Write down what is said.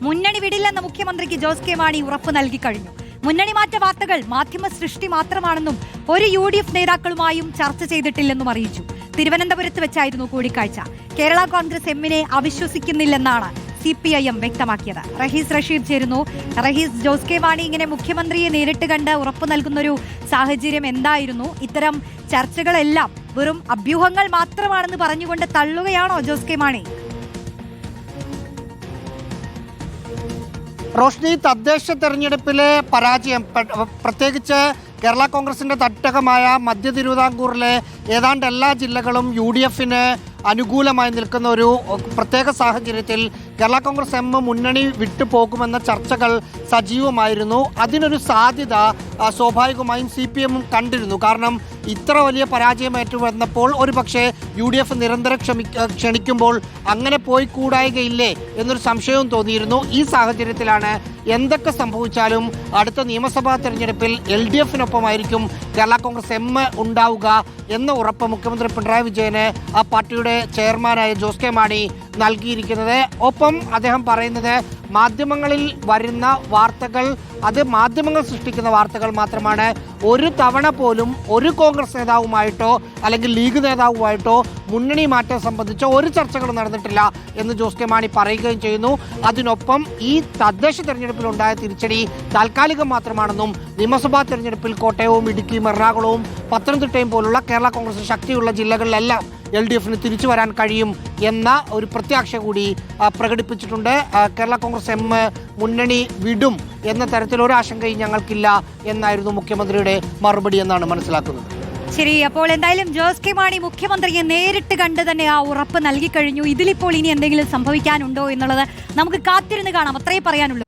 മുന്നണി വിടില്ലെന്ന് മുഖ്യമന്ത്രിക്ക് ജോസ് കെ മാണി ഉറപ്പ് നൽകി കഴിഞ്ഞു. മുന്നണി മാറ്റ വാർത്തകൾ മാധ്യമ സൃഷ്ടി മാത്രമാണെന്നും ഒരു UDF നേതാക്കളുമായും ചർച്ച ചെയ്തിട്ടില്ലെന്നും അറിയിച്ചു. തിരുവനന്തപുരത്ത് വെച്ചായിരുന്നു കൂടിക്കാഴ്ച. കേരള കോൺഗ്രസ് എമ്മിനെ അവിശ്വസിക്കുന്നില്ലെന്നാണ് CPIM വ്യക്തമാക്കിയത്. റഹീസ് റഷീദ് ചേരുന്നു. റഹീസ്, ജോസ് കെ മാണി ഇങ്ങനെ മുഖ്യമന്ത്രിയെ നേരിട്ട് കണ്ട് ഉറപ്പ് നൽകുന്നൊരു സാഹചര്യം എന്തായിരുന്നു? ഇത്തരം ചർച്ചകളെല്ലാം വെറും അഭ്യൂഹങ്ങൾ മാത്രമാണെന്ന് പറഞ്ഞുകൊണ്ട് തള്ളുകയാണോ ജോസ് കെ മാണി? റോഷ്നി, തദ്ദേശ തെരഞ്ഞെടുപ്പിലെ പരാജയം, പ്രത്യേകിച്ച് കേരള കോൺഗ്രസിന്റെ തട്ടകമായ മധ്യ തിരുവിതാംകൂറിലെ ഏതാണ്ട് എല്ലാ ജില്ലകളും UDFന് അനുകൂലമായി നിൽക്കുന്ന ഒരു പ്രത്യേക സാഹചര്യത്തിൽ കേരള കോൺഗ്രസ് എം മുന്നണി വിട്ടുപോകുമെന്ന ചർച്ചകൾ സജീവമായിരുന്നു. അതിനൊരു സാധ്യത സ്വാഭാവികമായും CPM കണ്ടിരുന്നു. കാരണം ഇത്ര വലിയ പരാജയം ഏറ്റുവന്നപ്പോൾ ഒരു പക്ഷേ UDF നിരന്തരം ക്ഷണിക്കുമ്പോൾ അങ്ങനെ പോയി കൂടായികയില്ലേ എന്നൊരു സംശയവും തോന്നിയിരുന്നു. ഈ സാഹചര്യത്തിലാണ് എന്തൊക്കെ സംഭവിച്ചാലും അടുത്ത നിയമസഭാ തെരഞ്ഞെടുപ്പിൽ LDFനൊപ്പമായിരിക്കും കേരള കോൺഗ്രസ് എം ഉണ്ടാവുക എന്ന ഉറപ്പ് മുഖ്യമന്ത്രി പിണറായി വിജയന് ആ പാർട്ടിയുടെ ചെയർമാനായ ജോസ് കെ മാണി നൽകിയിരിക്കുന്നത്. ഒപ്പം അദ്ദേഹം പറയുന്നത് മാധ്യമങ്ങളിൽ വരുന്ന വാർത്തകൾ അത് മാധ്യമങ്ങൾ സൃഷ്ടിക്കുന്ന വാർത്തകൾ മാത്രമാണ്. ഒരു തവണ പോലും ഒരു കോൺഗ്രസ് നേതാവുമായിട്ടോ അല്ലെങ്കിൽ ലീഗ് നേതാവുമായിട്ടോ മുന്നണി മാറ്റം സംബന്ധിച്ച ഒരു ചർച്ചകളും നടന്നിട്ടില്ല എന്ന് ജോസ് കെ മാണി പറയുകയും ചെയ്യുന്നു. അതിനൊപ്പം ഈ തദ്ദേശ തെരഞ്ഞെടുപ്പിലുണ്ടായ തിരിച്ചടി താൽക്കാലികം മാത്രമാണെന്നും നിയമസഭാ തെരഞ്ഞെടുപ്പിൽ കോട്ടയവും ഇടുക്കിയും എറണാകുളവും പത്തനംതിട്ടയും പോലുള്ള കേരള കോൺഗ്രസ് ശക്തിയുള്ള ജില്ലകളിലെല്ലാം LDFന് തിരിച്ചു വരാൻ കഴിയും എന്ന ഒരു പ്രത്യാശ കൂടി പ്രകടിപ്പിച്ചിട്ടുണ്ട്. കേരള കോൺഗ്രസ് എം മുന്നണി വിടും എന്ന തരത്തിൽ ഒരു ആശങ്കയും ഞങ്ങൾക്കില്ല എന്നായിരുന്നു മുഖ്യമന്ത്രിയുടെ മറുപടി എന്നാണ് മനസ്സിലാക്കുന്നത്. ശരി, അപ്പോൾ എന്തായാലും ജോസ് കെ മാണി മുഖ്യമന്ത്രിയെ നേരിട്ട് കണ്ട് തന്നെ ആ ഉറപ്പ് നൽകി കഴിഞ്ഞു. ഇതിലിപ്പോൾ ഇനി എന്തെങ്കിലും സംഭവിക്കാനുണ്ടോ എന്നുള്ളത് നമുക്ക് കാത്തിരുന്ന് കാണാം. അത്രേ പറയാനുള്ളൂ.